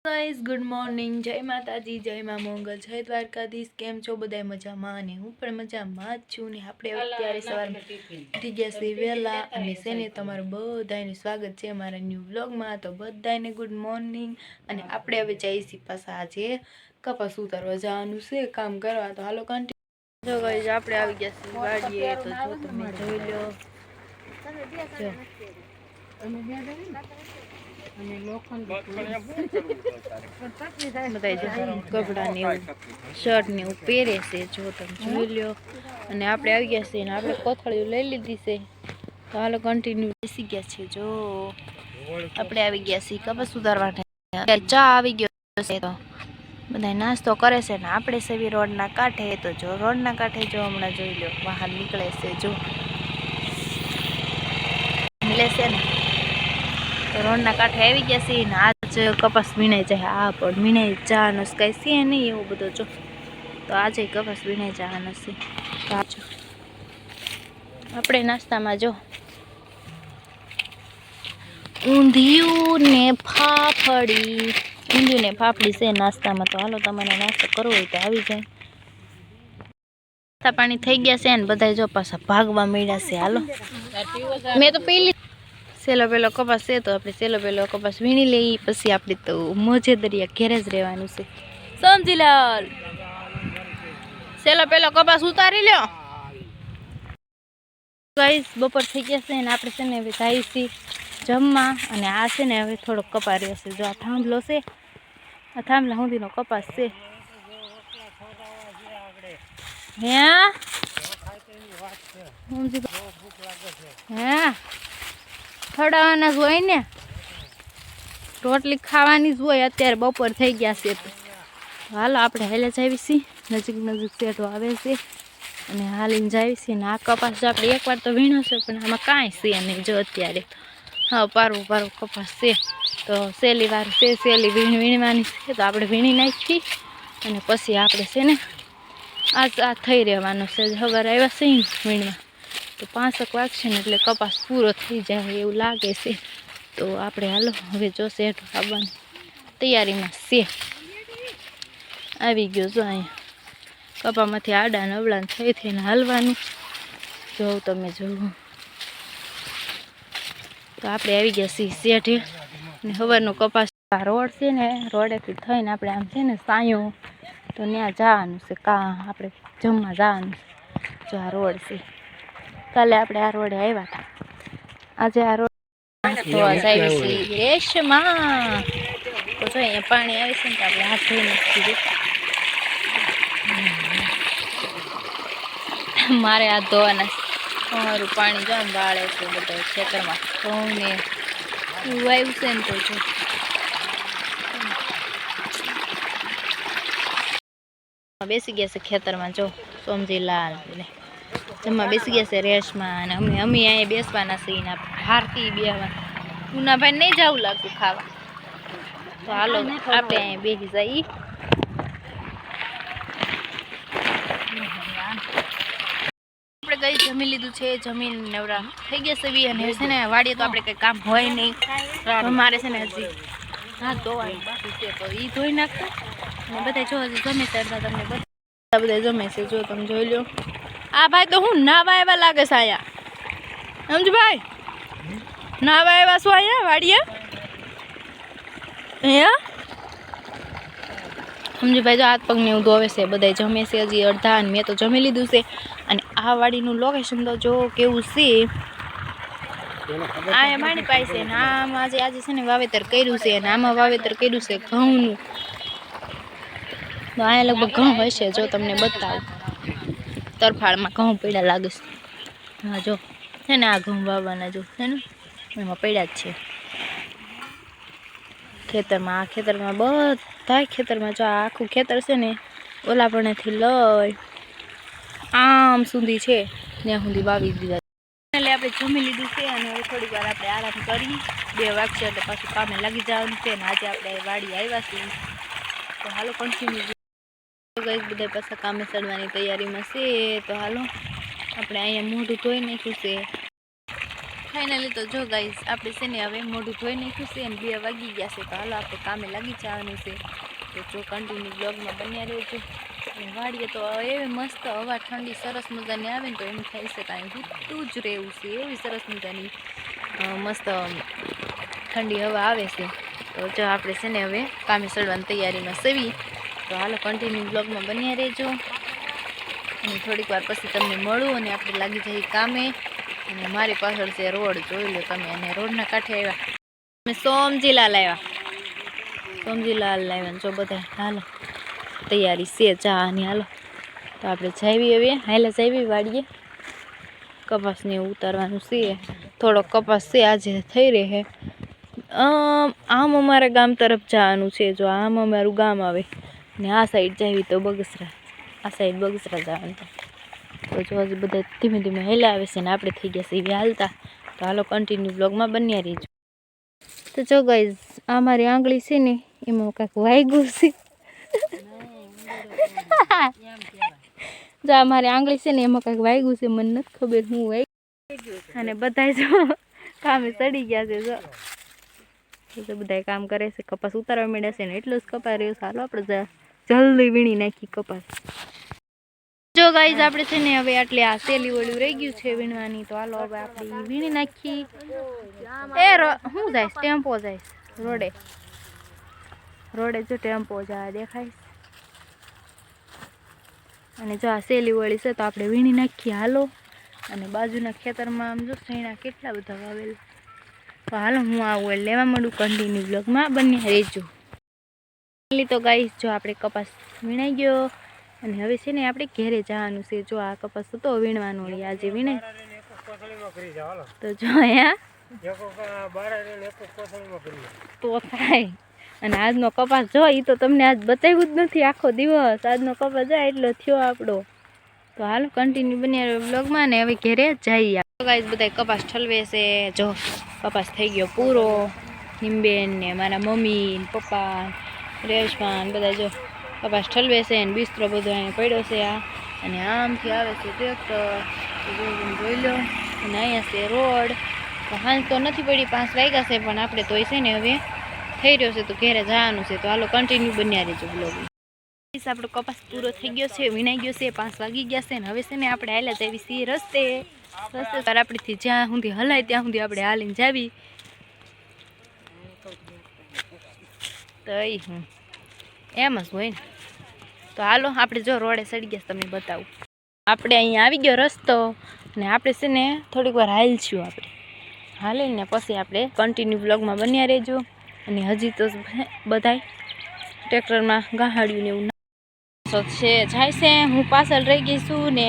Guys good morning जय माताजी जय मां मंगल जय द्वारकाधीश केम छो बधाय मजामां ने हूँ पण मजामां ज छुं ने आपणे અત્યારે સવારમાં ઉઠી ગયા છે વહેલા અને સેને તમારું બધાયનું સ્વાગત છે અમારા ન્યૂ વ્લોગમાં। તો બધાયને ગુડ મોર્નિંગ અને આપણે હવે જઈશું પાછા આજે કપાસ ઉતારવા જવાનું છે કામ કરવા। તો હાલો કન્ટિન્યુ જો ગાઈસ આપણે આવી ગયા છીએ વાડીએ। તો જો તમે જોઈ લો જો અને લોખંડ કપડા ને શર્ટ ને એવું પહેરે છે જો તમે જોઈ લો। અને આપણે આવી ગયા છીએ ને આપણે કોથળીઓ લઈ લીધી છે। તો હાલો કન્ટિન્યુ બેસી ગયા છે જો આપણે આવી ગયા છીએ કપાસ ઉતારવા। ચા આવી ગયો છે તો બધા નાસ્તો કરે છે ને આપણે સેવી રોડના કાંઠે। તો જો રોડના કાંઠે જો હમણાં જોઈ લો વાહન નીકળે છે જો મળે છે ને રોડના કાંઠે આવી ગયા છીએ ને આજ કપાસ વીણાઈ જાય। આ પણ વીણાઈ જવાનો કઈ છે નહીં એવું બધું જો। તો આજે કપાસ વીણાઈ જવાનો છે। તો આજો આપણે નાસ્તામાં જો ઊંધિયું ને ફાફડી ઊંધિયું ને ફાફડી છે નાસ્તામાં। તો હાલો તમારે નાસ્તો કરવો હોય તો આવી જાય। નાસ્તા પાણી થઈ ગયા છે ને બધા જો પાછા ભાગવા મળ્યા છે। હાલો મેં તો પેલી સેલો પેલો કપાસ છે તો આપણે સેલો પેલો કપાસ વીણી લઈએ પછી આપણે તો મોજે દરિયા ઘેરે જ રહેવાનું છે। સમજીલાલ સેલો પેલો કપાસ ઉતારી લ્યો ગાઈસ। બપોર થઈ ગયા છે ને આપણે છે ને હવે જાય છીએ જમવા। અને આ છે ને હવે થોડોક કપા રહ્યો છે જો આ થાંભલો છે આ થાંભલા સુધીનો કપાસ છે। હે હે ખવડાવવાના જ હોય ને રોટલી ખાવાની જ હોય। અત્યારે બપોર થઈ ગયા છે તો હાલો આપણે હાલે જ આવી છીએ નજીક નજીક સેટો આવે છે અને હાલીને જાય છે ને આ કપાસ આપણે એકવાર તો વીણો છે પણ આમાં કાંઈ છે નહીં જો અત્યારે હા પારવું પારવું કપાસ છે। તો સેલી વાર છે સેલી વીણવાની છે તો આપણે વીણી નાખી અને પછી આપણે છે ને આ થઈ રહેવાનું છે। સવારે આવ્યા છે વીણવા તો 5 વાગશે ને એટલે કપાસ પૂરો થઈ જાય એવું લાગે છે। તો આપણે હાલો હવે જો સેટ આવવાની તૈયારીમાં છે આવી ગયો જો અહીંયા કપામાંથી આડા નવડા થઈ થઈને હાલવાનું જોઉં તમે જોવું। તો આપણે આવી ગયા છીએ શેઠે ને સવારનો કપાસ રોડ છે ને રોડેથી થઈને આપણે આમ છે ને સાયો તો ત્યાં જવાનું છે આપણે જમવા જવાનું છે। જો આ રોડ છે કાલે આપણે આ રોડે આવ્યા હતા આજે આ રોડ ધોવા જાય છે રેશમાં। તો જો અહીંયા પાણી આવે છે ને તો આપણે હાથ ધોઈ નથી દેતા મારે હાથ ધોવાના તમારું પાણી જો આમ વાળે છે બધા ખેતરમાં ઘઉં ને એવું આવ્યું છે ને તો જો બેસી ગયા છે ખેતરમાં જો સમજીલાલ જમવા બેસી ગયા છે રેશમાં। અને અમે અહીંયા બેસવાના છીએ ને ભારતી બેવા ઉનાભાઈ નહીં જવું લાગતું ખાવા તો હાલો આપણે અહીંયા બેસી જઈએ। આપણે કઈ જમી લીધું છે જમીન નવરા થઈ ગયા છે અને છે ને વાડીએ તો આપણે કંઈ કામ હોય નહીં મારે છે ને હજી હાથ ધોવાનું બાકી છે તો એ ધોઈ નાખતા અને બધા જો હજી જમે છે તમને બધા જમે છે જો તમે જોઈ લો। આ ભાઈ તો હું નાવા એવા લાગે છે અહીંયા સમજ ભાઈ નાવા એવા શું અહીંયા વાડીએ અહીંયા સમજી ભાઈ જો હાથ પગ ને એવું ધોવે છે બધા જમે છે હજી અડધા અને મેં તો જમી લીધું છે। અને આ વાડીનું લોકેશન તો જો કેવું છે આ માણી પાય છે ને આમાં આજે છે ને વાવેતર કર્યું છે અને આમાં વાવેતર કર્યું છે ઘઉંનું તો અહીંયા લગભગ ઘઉં હશે જો તમને બતાવું તરફાળમાં ઘઉં પડ્યા લાગે છે હા જો છે ને આ ઘઉં વાવવાના જો છે ને એમાં પડ્યા જ છે ખેતરમાં। આ ખેતરમાં બધા ખેતરમાં જો આખું ખેતર છે ને ઓલાપણેથી લઈ આમ સુધી છે ત્યાં સુધી વાવી દીધા એટલે આપણે જમી લીધું છે અને હવે થોડીક વાર આપણે આરામ કરી 2 વાગશે એટલે પાછું કામે લાગી જવાનું છે। અને આજે આપણે વાડી આવ્યા છીએ તો હાલો કન્ટિન્યુ ગઈ બધા પાછા કામે ચડવાની તૈયારીમાં છે। તો હાલો આપણે અહીંયા મોઢું ધોઈ નાખ્યું છે ફાઇનલી તો જો ગાઈસ આપણે છે ને હવે મોઢું ધોઈ નાખ્યું છે અને 2 વાગી ગયા છે. તો હાલો આપણે કામે લાગી જવાનું છે. તો જો કન્ટિન્યુ બ્લોગમાં બન્યા રહેજો. અને વાડીએ તો એવી મસ્ત હવા ઠંડી સરસ મજાની આવે ને તો એમ થાય છે કાંઈ હૂતું જ રહેવું છે. એવી સરસ મજાની મસ્ત ઠંડી હવા આવે છે. તો જો આપણે છે ને હવે કામે ચડવાની તૈયારીમાં સેવી. તો હાલો કન્ટિન્યુ બ્લોગમાં બન્યા રહેજો. અને થોડીક વાર પછી તમને મળું અને આપણે લાગી જઈએ કામે. અને મારી પાછળ છે રોડ, જોઈ લો તમે. અને રોડના કાંઠે આવ્યા અમે સોમજીલાલ આવ્યા. સોમજીલાલ આવ્યા જો બધા. હાલો તૈયારી છે ચાની. હાલો તો આપણે જાવી હવે હાલે જાવી વાડીએ. કપાસને ઉતારવાનું છે. થોડો કપાસ છે આજે થઈ રહે. આમ અમારા ગામ તરફ જવાનું છે. જો આમ અમારું ગામ આવે ને આ સાઈડ જાવી તો બગસરા. આ સાઈડ બગસરા જવાનું. તો જો હજી બધા ધીમે ધીમે હેલા આવે છે ને આપણે થઈ ગયા છે એવી હાલતા. તો હાલો કન્ટિન્યુ બ્લોગમાં બન્યા રહીજો. તો જો ગાઈઝ આ મારી આંગળી છે ને એમાં કાંઈક વાગ્યું છે. જો આ મારી આંગળી છે ને એમાં કાંઈક વાગ્યું છે. મને નથી ખબર હું વાગ્યું. અને બધા જો કામે ચડી ગયા છે. જો બધા કામ કરે છે. કપાસ ઉતારવા માંડ્યા છે ને એટલું જ કપાસ રહ્યું. હાલો આપણે જલ્દી વીણી નાખી કપાસ. જો ગાઈઝ આપણે છે ને હવે આટલે આ સેલી ઓલું રહી ગયું છે વીણવાની. તો હાલો હવે આપણે વીણી નાખી. હું જાય ટેમ્પો જાય રોડે. રોડે જો ટેમ્પો જાય દેખાય. અને જો આ સેલી વળી છે તો આપણે વીણી નાખીએ. હાલો અને બાજુના ખેતરમાં આમ જો સૈણા કેટલા બધા વાવેલા. તો હાલો હું આવું લેવા માંડું. કન્ટિન્યુ બ્લોગમાં બન્યા રહેજો. તો ગાઈસ જો આપણે કપાસ વીણાઈ ગયો અને હવે છે ને આપણે ઘેરે જવાનું છે. જો આ કપાસ તો વીણવાનો આજે વીણાય. તો જો અહીંયા તો થાય. અને આજનો કપાસ જો એ તો તમને આજ બતાવ્યું જ નથી આખો દિવસ. આજનો કપાસ જાય એટલો થયો આપણો. તો હાલો કન્ટિન્યુ બન્યા બ્લોગમાં ને હવે ઘેરે જઈએ. ગાઈસ બધા કપાસ ઠલવે છે. જો કપાસ થઈ ગયો પૂરો. હિમબેન ને મારા મમ્મી ને પપ્પા રેશમાન બધા જો કપાસ ઠલવે છે. ને બિસ્તરો બધો અહીંયા પડ્યો છે. આ અને આમથી આવે છે ટ્રેક્ટર. જોઈ લો. અને અહીંયા છે રોડ. તો હાલ તો નથી પડી 5 વાગ્યા છે પણ આપણે તો છે ને હવે થઈ રહ્યો છે તો ઘેરે જવાનું છે. તો હાલો કન્ટિન્યુ બન્યા રહેજો બ્લોગ. આપણો કપાસ પૂરો થઈ ગયો છે, વીણાઈ ગયો છે. 5 વાગી ગયા છે ને હવે છે ને આપણે હાલ્યા જાવી છીએ રસ્તે. રસ્તે આપણેથી જ્યાં સુધી હલાય ત્યાં સુધી આપણે હાલીને જાવી. તો હું એમ જ હોય ને. તો હાલો આપણે જો રોડે ચડી ગયા તમને બતાવું. આપણે અહીંયા આવી ગયો રસ્તો અને આપણે છે ને થોડીક વાર હાલશું. આપણે હાલીને પછી આપણે કન્ટિન્યુ બ્લોગમાં બન્યા રહેજો. અને હજી તો બધાય ટ્રેક્ટરમાં ગાહાડ્યું ને એવું છે જાય છે. હું પાછળ રહી ગઈ છું ને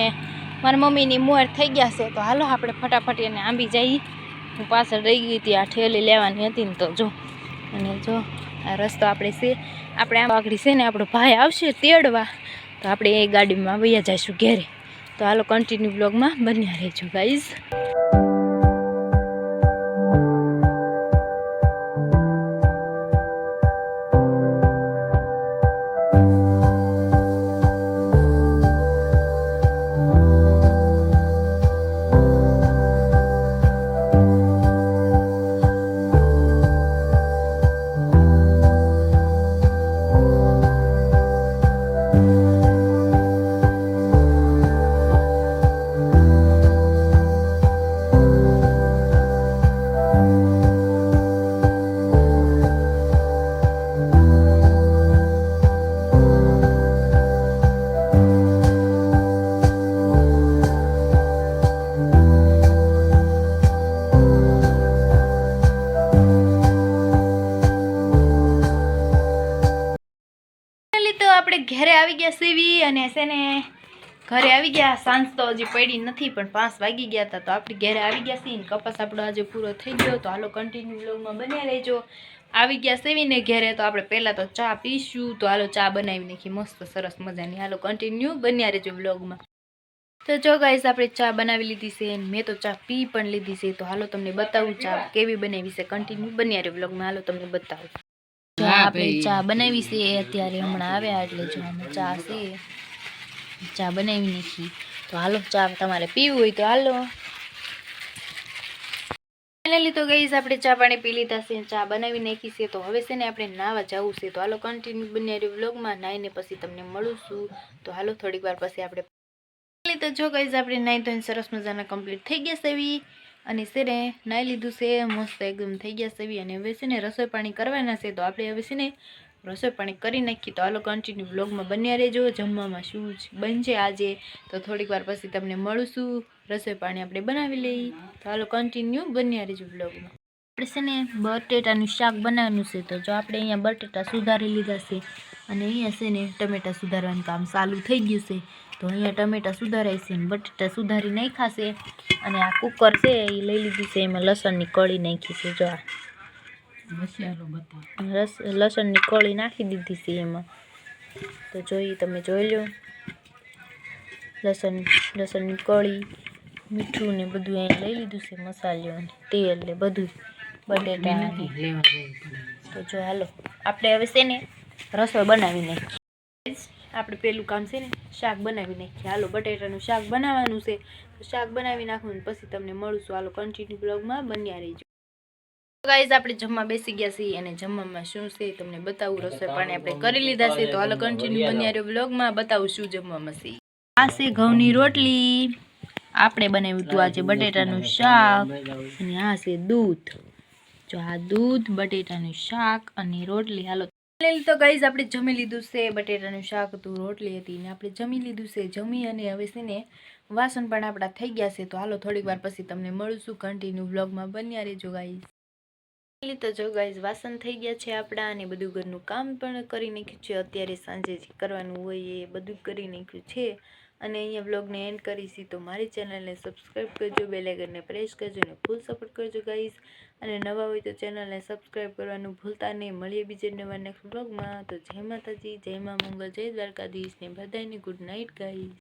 મારા મમ્મીની મોર થઈ ગયા છે. તો હાલો આપણે ફટાફટ એને આંબી જઈએ. હું પાછળ રહી ગઈ હતી. આ ઠેલી લેવાની હતી ને તો જો. અને જો આ રસ્તો આપણે છે. આપણે આમ આગળ છે ને આપણો ભાઈ આવશે તેડવા. તો આપણે એ ગાડીમાં વયા જઈશું ઘેરે. તો હાલો કન્ટિન્યુ બ્લોગમાં બન્યા રહેજો ગાઈઝ. આપણે ઘરે આવી ગયા સીવી અને છે ને ઘરે આવી ગયા. સાંજ તો હજી પડી નથી પણ 5 વાગી ગયા હતા. તો આપણે ઘરે આવી ગયા છીએ. કપાસ આપણો આજે પૂરો થઈ ગયો. તો હાલો કન્ટિન્યુ બ્લોગમાં બન્યા રહેજો. આવી ગયા સેવીને ઘરે તો આપણે પહેલાં તો ચા પીશું. તો હાલો ચા બનાવી નાખી મસ્ત સરસ મજાની. હાલો કન્ટિન્યુ બન્યા રહેજો બ્લોગમાં. તો જો ગાઈસ આપણે ચા બનાવી લીધી છે. મેં તો ચા પી પણ લીધી છે. તો હાલો તમને બતાવું ચા કેવી બનાવી છે. કન્ટિન્યુ બન્યા રહેજો બ્લોગમાં. હાલો તમને બતાવું. આપણે ચા બનાવી છે અત્યારે હમણાં આવ્યા એટલે જો અમે ચા છે ચા બનાવી નાખી. તો હાલો ચા તમારે પીવું હોય તો હાલો. ફાઇનલી તો ગઈઝ આપણે ચા પાણી પી લીધા છે, ચા બનાવી નાખી છે. તો હવે છે ને આપણે નાવા જવું છે. તો હાલો કન્ટિન્યુ બન્યા રહ્યો વ્લોગમાં. નાઈને પછી તમને મળું છું. તો હાલો થોડીક વાર પછી આપણે તો જો ગઈઝ આપણે નાઈ ધોઈને સરસ મજાના કમ્પ્લીટ થઈ ગયા છે એવી. અને છે ને નાઈ લીધું છે, મસ્ત એકદમ થઈ ગયા છે એવી. અને હવે છે ને રસોઈ પાણી કરવાના છે. તો આપણે હવે છે ને રસોઈ પાણી કરી નાખી. તો હાલો કન્ટિન્યુ વ્લોગમાં બન્યા રહેજો. જમવામાં શું બનશે આજે તો થોડીક વાર પછી તમને મળું છું. રસોઈ પાણી આપણે બનાવી લઈએ. તો હાલો કન્ટિન્યુ બન્યા રહેજો વ્લોગમાં. આપણે છે ને બટેટાનું શાક બનાવવાનું છે. તો જો આપણે અહીંયા બટેટા સુધારી લીધા છે અને અહીંયા છે ને ટમેટા સુધારવાનું કામ ચાલુ થઈ ગયું છે. તો અહીંયા ટમેટા સુધારાય છે, બટેટા સુધારી નાખ્યા છે. અને આ કુકર છે એ લઈ લીધું છે, એમાં લસણની કળી નાખી છે. જો આ લસણની કળી નાખી દીધી છે એમાં. તો તમે જોઈ લો, લસણની કળી, મીઠું ને બધું અહીં લઈ લીધું છે, મસાલો અને તેલ ને બધું, બટેટા. તો જો હાલો આપણે હવે છે ને રસોઈ બનાવી નાખીએ. આપણે પેલું કામ છે ને શાક બનાવી નાખીએ. હાલો બટેટાનું શાક બનાવવાનું છે. તો શાક બનાવી નાખવું પછી તમને મળું છું. હાલો કન્ટિન્યુ બ્લોગમાં બન્યા રહીજો. ગાઈઝ આપણે જમવા બેસી ગયા છીએ અને જમવામાં શું છે તમને બતાવું. રસોઈ પાણી આપણે કરી લીધા છે. તો હાલો કન્ટિન્યુ બન્યા રહ્યો બ્લોગમાં, બતાવું શું જમવામાં છે. આ છે ઘઉંની રોટલી, આપણે બનાવ્યું હતું આજે બટેટાનું શાક, અને આ છે દૂધ. જો આ દૂધ, બટેટાનું શાક અને રોટલી. હાલો તો ગાઈઝ આપણે જમી લીધું છે. બટેટાનું શાક હતું, રોટલી હતી ને આપણે જમી લીધું છે. જમી અને હવે છે ને વાસણ પણ આપણા થઈ ગયા છે. તો હાલો થોડીક વાર પછી તમને મળું છું. કન્ટિન્યુ બ્લોગમાં બન્યા રહેજો ગાઈઝ. તો જો ગાઈઝ વાસણ થઈ ગયા છે આપણા, અને બધું ઘરનું કામ પણ કરી નાખ્યું છે. અત્યારે સાંજે જે કરવાનું હોય એ બધું કરી નાખ્યું છે. અને અહીંયા વ્લોગને એન્ડ કરીશી. તો મારી ચેનલને સબસ્ક્રાઈબ કરજો, બેલ આઇકનને પ્રેસ કરજો અને ફૂલ સપોર્ટ કરજો ગાઈઝ. અને નવા હોય તો ચેનલને સબસ્ક્રાઈબ કરવાનું ભૂલતા નહીં. મળીએ બીજે નવા નેક્સ્ટ વ્લોગમાં. તો જય માતાજી, જય મા મંગલ, જય દ્વારકાધીશ ને બધાને ગુડ નાઇટ ગાઈઝ.